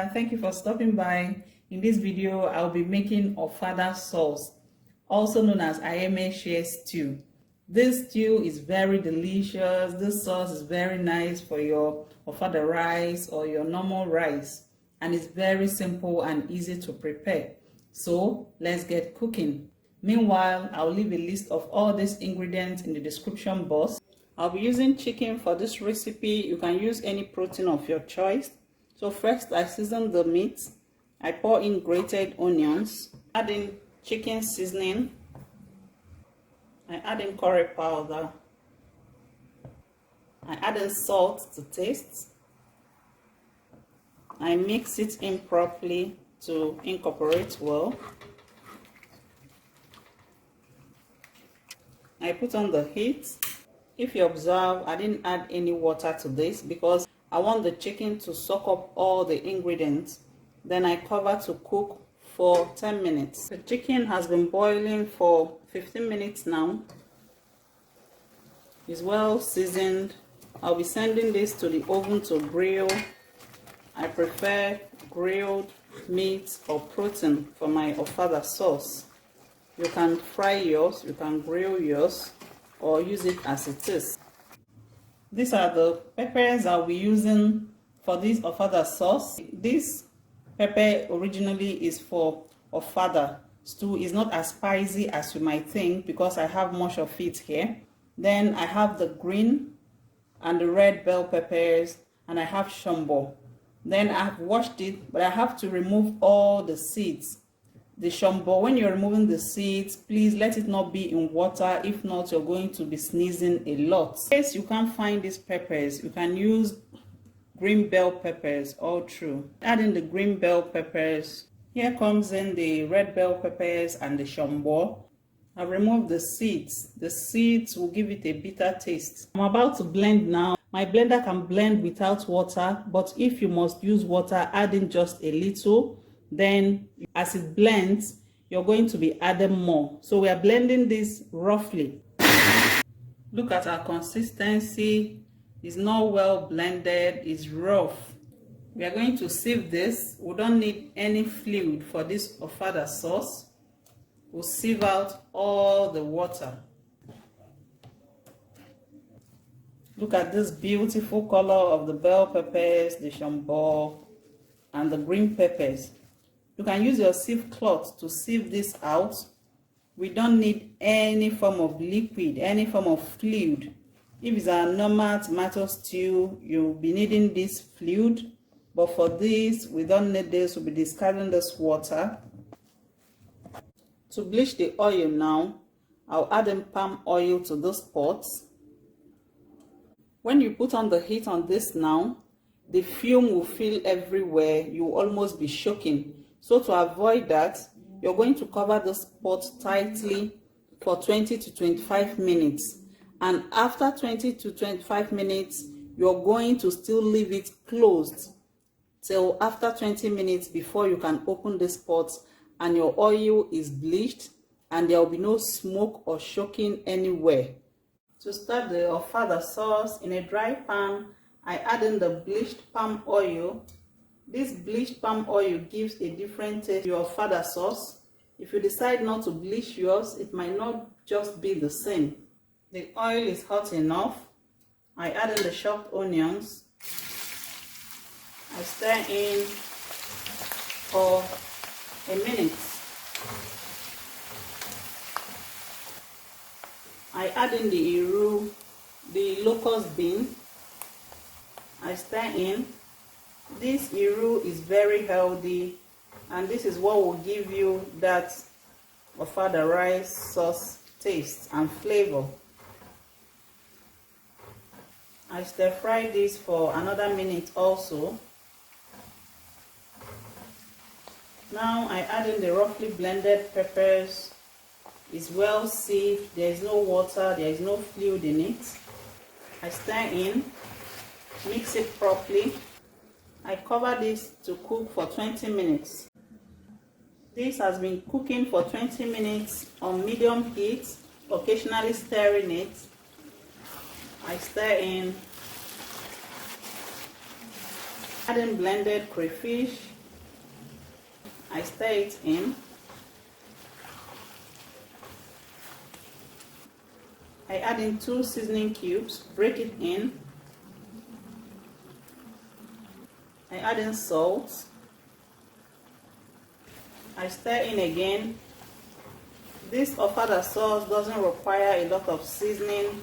there, thank you for stopping by. In this video I'll be making Ofada sauce, also known as Ayamase stew. This stew is very delicious. This sauce is very nice for your Ofada rice or your normal rice, and it's very simple and easy to prepare. So let's get cooking. Meanwhile, I'll leave a list of all these ingredients in the description box. I'll be using chicken for this recipe. You can use any protein of your choice. So first, I season the meat. I pour in grated onions, add in chicken seasoning. I add in curry powder. I add in salt to taste. I mix it in properly to incorporate well. I put on the heat. If you observe, I didn't add any water to this because I want the chicken to soak up all the ingredients. Then I cover to cook for 10 minutes. The chicken has been boiling for 15 minutes now. It's well seasoned. I'll be sending this to the oven to grill. I prefer grilled meat or protein for my Ofada sauce. You can fry yours, you can grill yours, or use it as it is. These are the peppers I'll be using for this Ofada sauce. This pepper originally is for Ofada stew. It's not as spicy as you might think because I have much of it here. Then I have the green and the red bell peppers, and I have Shombo. Then I have washed it, but I have to remove all the seeds. The Shombo, when you're removing the seeds, please let it not be in water. If not, you're going to be sneezing a lot. In case you can't find these peppers, you can use green bell peppers all through. Add in the green bell peppers. Here comes in the red bell peppers and the Shombo. I remove the seeds. The seeds will give it a bitter taste. I'm about to blend now. My blender can blend without water, but if you must use water, add in just a little. Then as it blends, you're going to be adding more. So we are blending this roughly. Look at our consistency. It's not well blended, it's rough. We are going to sieve this. We don't need any fluid for this Ofada sauce. We'll sieve out all the water. Look at this beautiful color of the bell peppers, the Shombo, and the green peppers. You can use your sieve cloth to sieve this out. We don't need any form of liquid, any form of fluid. If it's a normal tomato stew, you'll be needing this fluid. But for this, we don't need this. We'll be discarding this water. To bleach the oil now, I'll add in palm oil to this pot. When you put on the heat on this now, the fume will fill everywhere. You will almost be choking. So to avoid that, you're going to cover this pot tightly for 20 to 25 minutes. And after 20 to 25 minutes, you're going to still leave it closed till after 20 minutes before you can open this pot and your oil is bleached and there will be no smoke or choking anywhere. To start the Ofada sauce, in a dry pan, I add in the bleached palm oil. This bleached palm oil gives a different taste to your Ofada sauce. If you decide not to bleach yours, it might not just be the same. The oil is hot enough. I add in the chopped onions. I stir in for a minute. I add in the locust bean. I stir in. This iru is very healthy, and this is what will give you that Ofada rice sauce taste and flavor. I stir fry this for another minute also. Now I add in the roughly blended peppers. It's well sieved, there is no water, there is no fluid in it. I stir in, mix it properly. I cover this to cook for 20 minutes. This has been cooking for 20 minutes on medium heat, occasionally stirring it. I stir in, add in blended crayfish, I stir it in. I add in 2 seasoning cubes, break it in. I add in salt. I stir in again. This Ofada sauce doesn't require a lot of seasoning.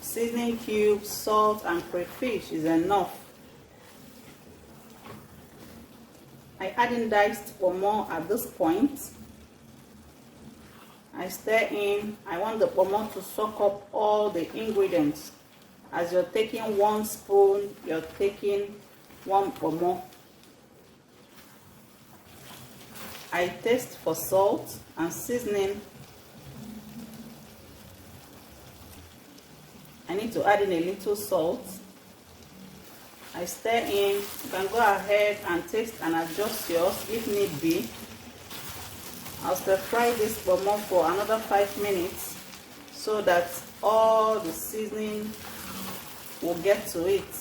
Seasoning cubes, salt, and crayfish is enough. I add in diced Kpomo at this point. I stir in. I want the Kpomo to soak up all the ingredients. As you're taking 1 spoon, you're taking 1 Kpomo. I taste for salt and seasoning. I need to add in a little salt. I stir in. You can go ahead and taste and adjust yours if need be. I'll stir fry this Kpomo for another 5 minutes so that all the seasoning will get to it.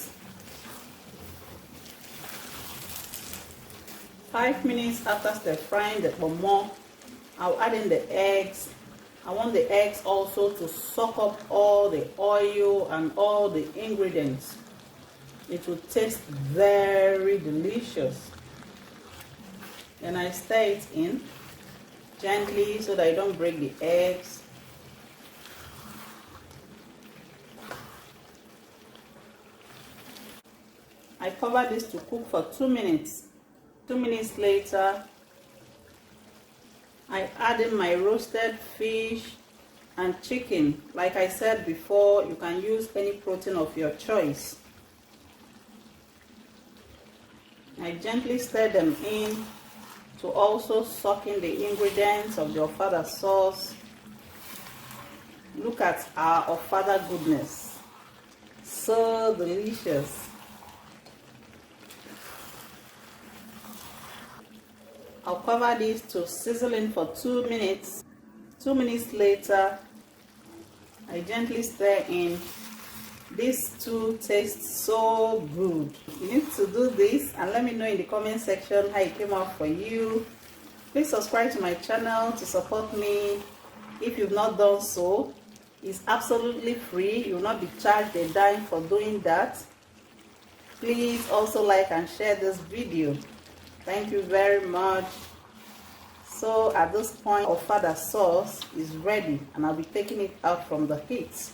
5 minutes after stir frying the Kpomo, I'll add in the eggs. I want the eggs also to soak up all the oil and all the ingredients. It will taste very delicious. Then I stir it in gently so that I don't break the eggs. I cover this to cook for 2 minutes. 2 minutes later, I add in my roasted fish and chicken. Like I said before, you can use any protein of your choice. I gently stir them in to also soak in the ingredients of the Ofada sauce. Look at our Ofada goodness. So delicious. I'll cover this to sizzle in for 2 minutes. 2 minutes later, I gently stir in. This too tastes so good. You need to do this and let me know in the comment section how it came out for you. Please subscribe to my channel to support me if you've not done so. It's absolutely free. You will not be charged a dime for doing that. Please also like and share this video. Thank you very much. So at this point, Ofada sauce is ready and I'll be taking it out from the heat.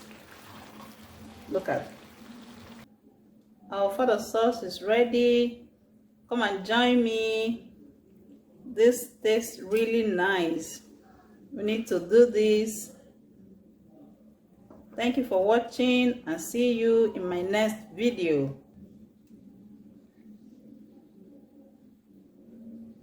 Look at it. Our Ofada sauce is ready. Come and join me. This tastes really nice. We need to do this. Thank you for watching and see you in my next video.